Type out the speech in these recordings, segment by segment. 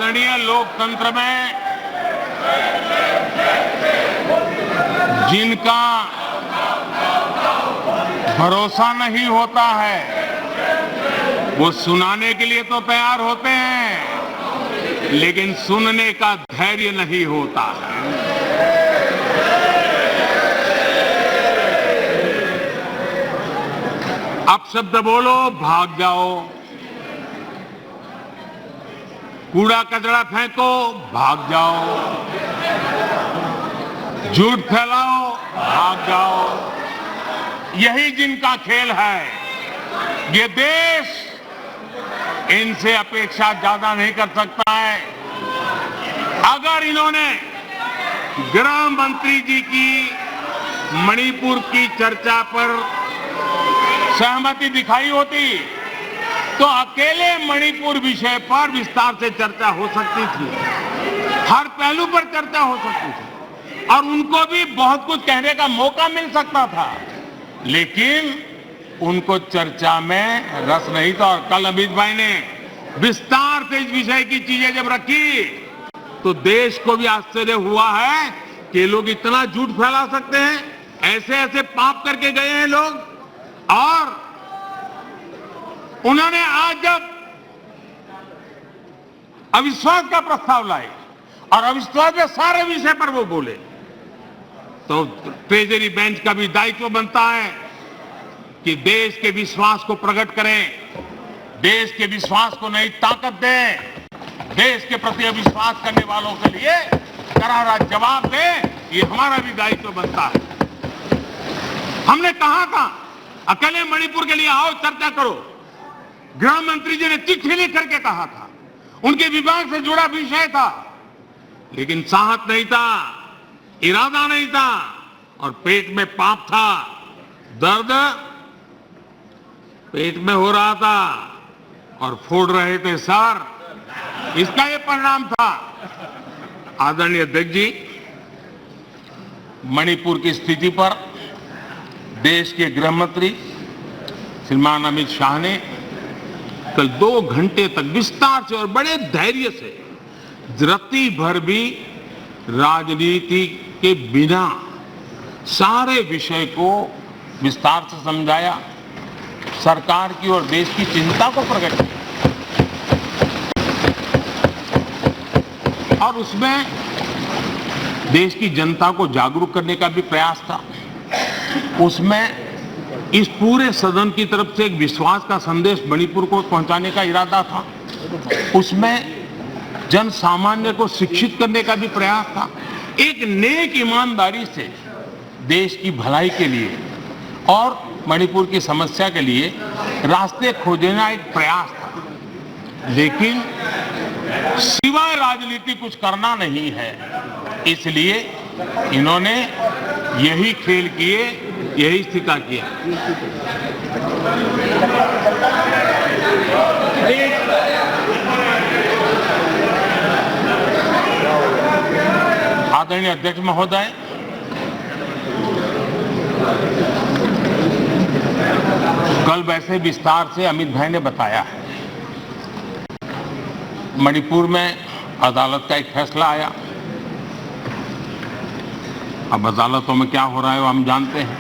आदरणीय लोकतंत्र में जिनका भरोसा नहीं होता है वो सुनाने के लिए तो तैयार होते हैं, लेकिन सुनने का धैर्य नहीं होता है। अपशब्द बोलो, भाग जाओ। कूड़ा कचरा फेंको, भाग जाओ। झूठ फैलाओ, भाग जाओ। यही जिनका खेल है। ये देश इनसे अपेक्षा ज्यादा नहीं कर सकता है। अगर इन्होंने गृह मंत्री जी की मणिपुर की चर्चा पर सहमति दिखाई होती तो अकेले मणिपुर विषय पर विस्तार से चर्चा हो सकती थी, हर पहलू पर चर्चा हो सकती थी और उनको भी बहुत कुछ कहने का मौका मिल सकता था, लेकिन उनको चर्चा में रस नहीं था। और कल अमित भाई ने विस्तार से इस विषय की चीजें जब रखी तो देश को भी आश्चर्य हुआ है कि ये लोग इतना झूठ फैला सकते हैं, ऐसे ऐसे पाप करके गए हैं लोग। और उन्होंने आज जब अविश्वास का प्रस्ताव लाए और अविश्वास में सारे विषय पर वो बोले तो ट्रेजरी बेंच का भी दायित्व बनता है कि देश के विश्वास को प्रकट करें, देश के विश्वास को नई ताकत दें, देश के प्रति अविश्वास करने वालों के लिए करारा जवाब दें। ये हमारा भी दायित्व बनता है। हमने कहा था अकेले मणिपुर के लिए आओ, चर्चा करो। गृह मंत्री जी ने चिट्ठी लिख करके कहा था, उनके विभाग से जुड़ा विषय था, लेकिन साहस नहीं था, इरादा नहीं था और पेट में पाप था, दर्द पेट में हो रहा था और फोड़ रहे थे सर। इसका ये परिणाम था। आदरणीय अध्यक्ष जी, मणिपुर की स्थिति पर देश के गृह मंत्री श्रीमान अमित शाह ने कल 2 घंटे तक विस्तार से और बड़े धैर्य से रत्ती भर भी राजनीति के बिना सारे विषय को विस्तार से समझाया, सरकार की और देश की चिंता को प्रकट किया और उसमें देश की जनता को जागरूक करने का भी प्रयास था। उसमें इस पूरे सदन की तरफ से एक विश्वास का संदेश मणिपुर को पहुंचाने का इरादा था। उसमें जन सामान्य को शिक्षित करने का भी प्रयास था। एक नेक ईमानदारी से देश की भलाई के लिए और मणिपुर की समस्या के लिए रास्ते खोजना एक प्रयास था, लेकिन सिवाय राजनीति कुछ करना नहीं है। इसलिए इन्होंने यही खेल किए, यही स्थिति किया। आदरणीय अध्यक्ष महोदय, कल वैसे विस्तार से अमित भाई ने बताया है। मणिपुर में अदालत का एक फैसला आया। अब अदालतों में क्या हो रहा है वो हम जानते हैं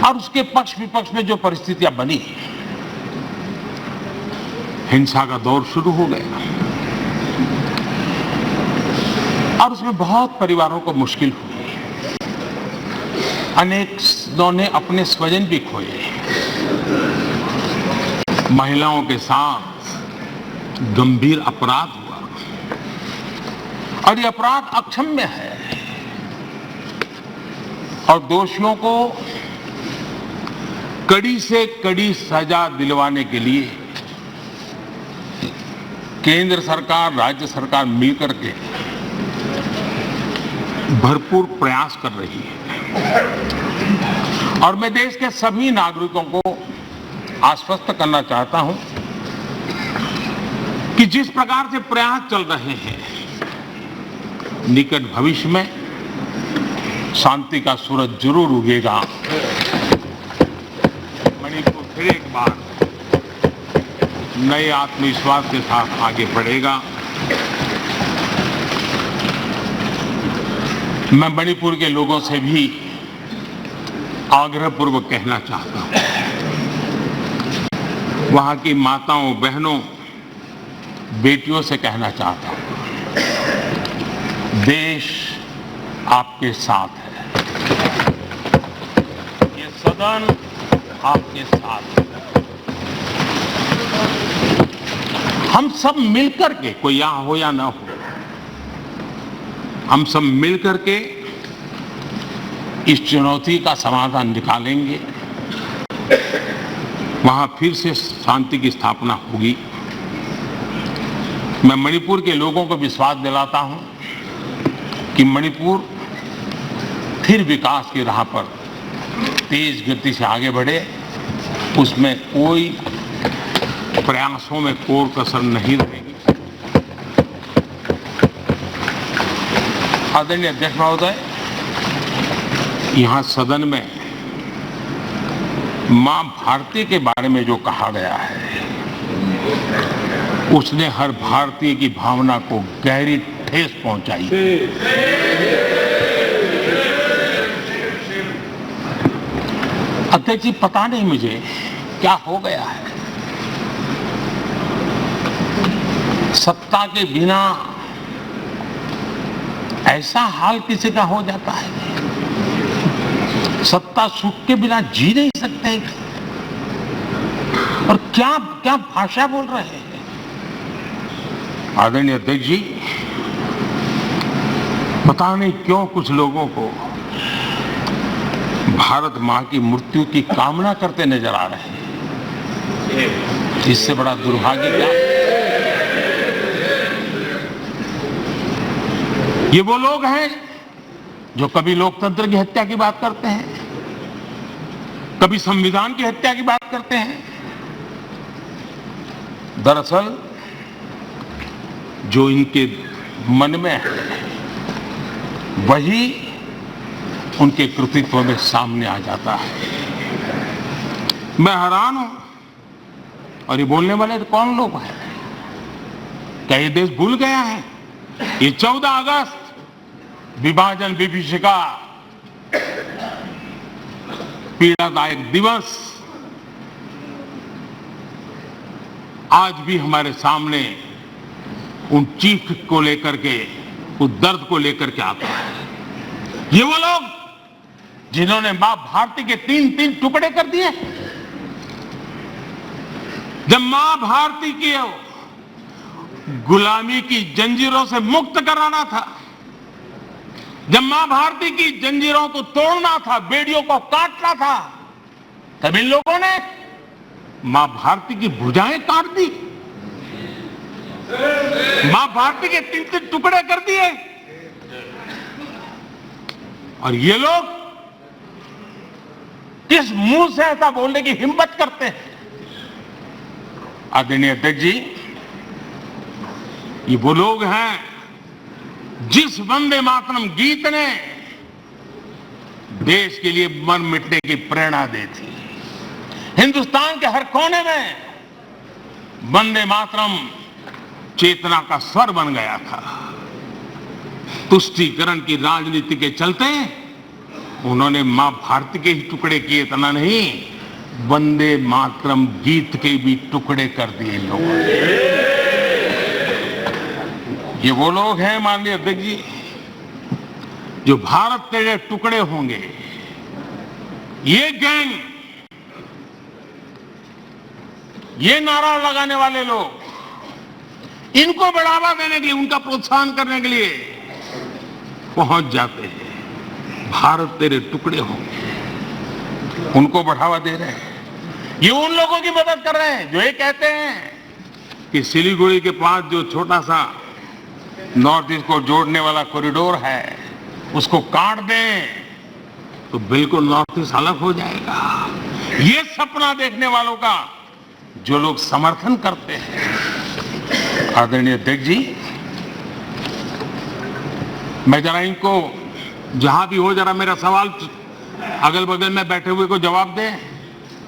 और उसके पक्ष विपक्ष में जो परिस्थितियां बनी, हिंसा का दौर शुरू हो गया और उसमें बहुत परिवारों को मुश्किल हुई। अनेकों ने अपने स्वजन भी खोए। महिलाओं के साथ गंभीर अपराध हुआ और ये अपराध अक्षम्य है और दोषियों को कड़ी से कड़ी सजा दिलवाने के लिए केंद्र सरकार, राज्य सरकार मिलकर के भरपूर प्रयास कर रही है और मैं देश के सभी नागरिकों को आश्वस्त करना चाहता हूं कि जिस प्रकार से प्रयास चल रहे हैं, निकट भविष्य में शांति का सूरज जरूर उगेगा। मणिपुर फिर एक बार नए आत्मविश्वास के साथ आगे बढ़ेगा। मैं मणिपुर के लोगों से भी आग्रहपूर्वक कहना चाहता हूं, वहां की माताओं, बहनों, बेटियों से कहना चाहता हूं, देश आपके साथ है, ये सदन आपके साथ है। हम सब मिलकर के, कोई यहां हो या ना हो, हम सब मिलकर के इस चुनौती का समाधान निकालेंगे। वहां फिर से शांति की स्थापना होगी। मैं मणिपुर के लोगों को विश्वास दिलाता हूं कि मणिपुर फिर विकास की राह पर तेज गति से आगे बढ़े, उसमें कोई प्रयासों में कोर कसर नहीं रहेगी। आदरणीय अध्यक्ष महोदय, यहां सदन में मां भारती के बारे में जो कहा गया है, उसने हर भारतीय की भावना को गहरी ठेस पहुंचाई। अध्यक्ष जी, पता नहीं मुझे क्या हो गया है, सत्ता के बिना ऐसा हाल किसी का हो जाता है। सत्ता सुख के बिना जी नहीं सकते, और क्या क्या भाषा बोल रहे हैं। आदरणीय अध्यक्ष जी, पता नहीं क्यों कुछ लोगों को भारत मां की मृत्यु की कामना करते नजर आ रहे हैं। इससे बड़ा दुर्भाग्य क्या? ये वो लोग हैं जो कभी लोकतंत्र की हत्या की बात करते हैं, कभी संविधान की हत्या की बात करते हैं। दरअसल जो इनके मन में है, वही उनके कृतित्व में सामने आ जाता है। मैं हैरान हूं, और ये बोलने वाले कौन लोग हैं? क्या ये देश भूल गया है? ये 14 अगस्त विभाजन विभीषिका पीड़ादायक दिवस आज भी हमारे सामने उन चीख को लेकर के, उस दर्द को लेकर के आता है। ये वो लोग जिन्होंने मां भारती के 3-3 टुकड़े कर दिए। जब मां भारती की गुलामी की जंजीरों से मुक्त कराना था, जब मां भारती की जंजीरों को तोड़ना था, बेड़ियों को काटना था, तब इन लोगों ने मां भारती की भुजाएं काट दी, मां भारती के 3-3 टुकड़े कर दिए। और ये लोग किस मुंह से ऐसा बोलने की हिम्मत करते हैं? आदरणीय अध्यक्ष जी, ये वो लोग हैं जिस वंदे मातरम गीत ने देश के लिए मर मिटने की प्रेरणा दी थी। हिंदुस्तान के हर कोने में वंदे मातरम चेतना का स्वर बन गया था। तुष्टीकरण की राजनीति के चलते उन्होंने मां भारती के ही टुकड़े किए, इतना नहीं, वंदे मातरम गीत के भी टुकड़े कर दिए लोगों ने। ये वो लोग हैं माननीय अध्यक्ष जी, जो भारत तेरे टुकड़े होंगे, ये गैंग, ये नारा लगाने वाले लोग, इनको बढ़ावा देने के लिए, उनका प्रोत्साहन करने के लिए पहुंच जाते हैं। भारत तेरे टुकड़े होंगे, उनको बढ़ावा दे रहे हैं। ये उन लोगों की मदद कर रहे हैं जो ये कहते हैं कि सिलीगुड़ी के पास जो छोटा सा नॉर्थ ईस्ट को जोड़ने वाला कॉरिडोर है, उसको काट दें तो बिल्कुल नॉर्थ ईस्ट अलग हो जाएगा। ये सपना देखने वालों का जो लोग समर्थन करते हैं, आदरणीय अध्यक्ष जी, मैं जरा इनको, जहां भी हो, जरा मेरा सवाल अगल बगल में बैठे हुए को जवाब दें।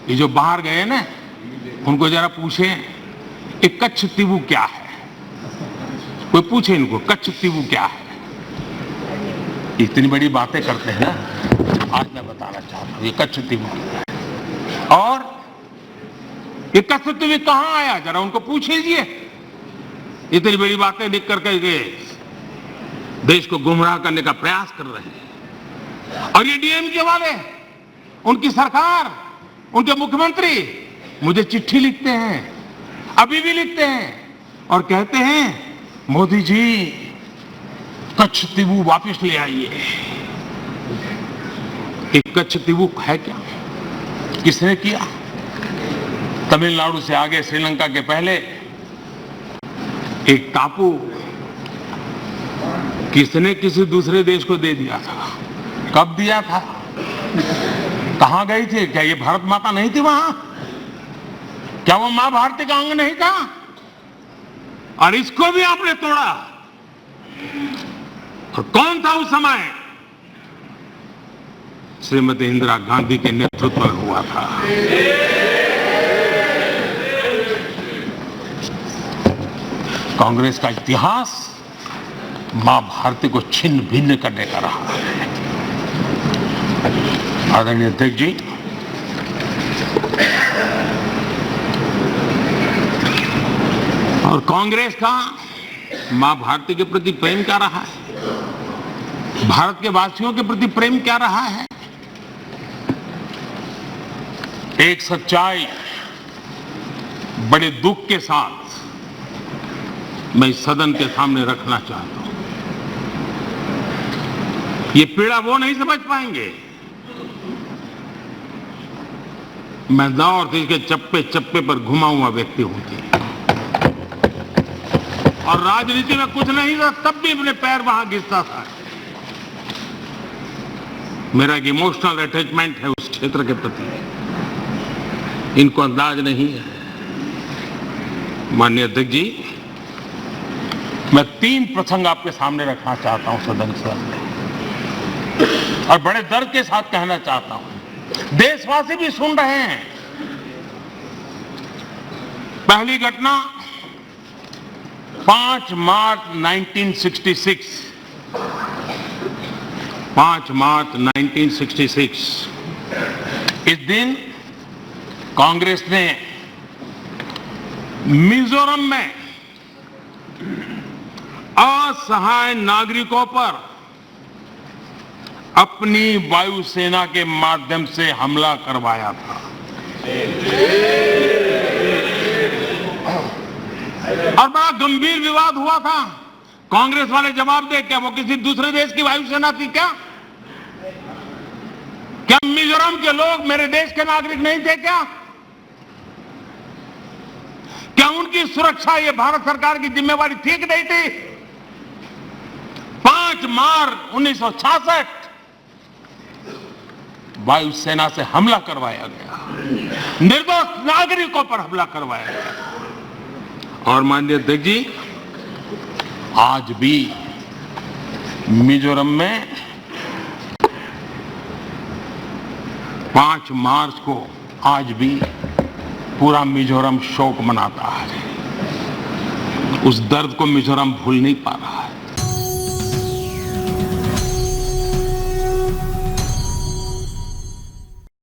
ये जो बाहर गए ना, उनको जरा पूछें ये कच्छ तीवू क्या है? कोई पूछे इनको कच्छ तीवू क्या है? इतनी बड़ी बातें करते हैं ना, आज मैं बताना चाहता हूं ये कच्छ तीवू क्या है। और ये कच्छ तीवू कहां आया, जरा उनको पूछ लीजिए। इतनी बड़ी बातें लिख करके देश को गुमराह करने का प्रयास कर रहे हैं। और ये डीएमके वाले, उनकी सरकार, उनके मुख्यमंत्री मुझे चिट्ठी लिखते हैं, अभी भी लिखते हैं और कहते हैं मोदी जी कच्छ तीवू वापस ले आइए। ये कच्छ तीवू है क्या? किसने किया? तमिलनाडु से आगे श्रीलंका के पहले एक टापू किसने किसी दूसरे देश को दे दिया था? कब दिया था? कहां गई थी? क्या ये भारत माता नहीं थी वहां? क्या वो मां भारती का अंग नहीं था? और इसको भी आपने तोड़ा। और कौन था उस समय? श्रीमती इंदिरा गांधी के नेतृत्व में हुआ था। कांग्रेस का इतिहास मां भारती को छिन्न भिन्न करने का रहा है। आदरणीय अध्यक्ष जी, और कांग्रेस का मां भारती के प्रति प्रेम क्या रहा है? भारत के वासियों के प्रति प्रेम क्या रहा है? एक सच्चाई बड़े दुख के साथ मैं इस सदन के सामने रखना चाहता हूं। ये पीड़ा वो नहीं समझ पाएंगे। मैं नॉर्थ ईस्ट के चप्पे चप्पे पर घुमा हुआ व्यक्ति हूं और राजनीति में कुछ नहीं था, तब भी अपने पैर वहां घिसता था। मेरा एक इमोशनल अटैचमेंट है उस क्षेत्र के प्रति, इनको अंदाज नहीं है। माननीय अध्यक्ष जी, मैं 3 प्रसंग आपके सामने रखना चाहता हूं सदन से, और बड़े दर्द के साथ कहना चाहता हूं, देशवासी भी सुन रहे हैं। पहली घटना 5 मार्च 1966, 5 मार्च 1966। इस दिन कांग्रेस ने मिजोरम में असहाय नागरिकों पर अपनी वायुसेना के माध्यम से हमला करवाया था। और बड़ा गंभीर विवाद हुआ था। कांग्रेस वाले जवाब दे, क्या वो किसी दूसरे देश की वायुसेना थी क्या? क्या मिजोरम के लोग मेरे देश के नागरिक नहीं थे क्या? क्या उनकी सुरक्षा ये भारत सरकार की जिम्मेवारी थी कि नहीं थी? 5 मार्च 1966 वायुसेना से हमला करवाया गया, निर्दोष नागरिकों पर हमला करवाया गया। और माननीय अध्यक्ष जी, आज भी मिजोरम में 5 मार्च को आज भी पूरा मिजोरम शोक मनाता है। उस दर्द को मिजोरम भूल नहीं पा रहा है।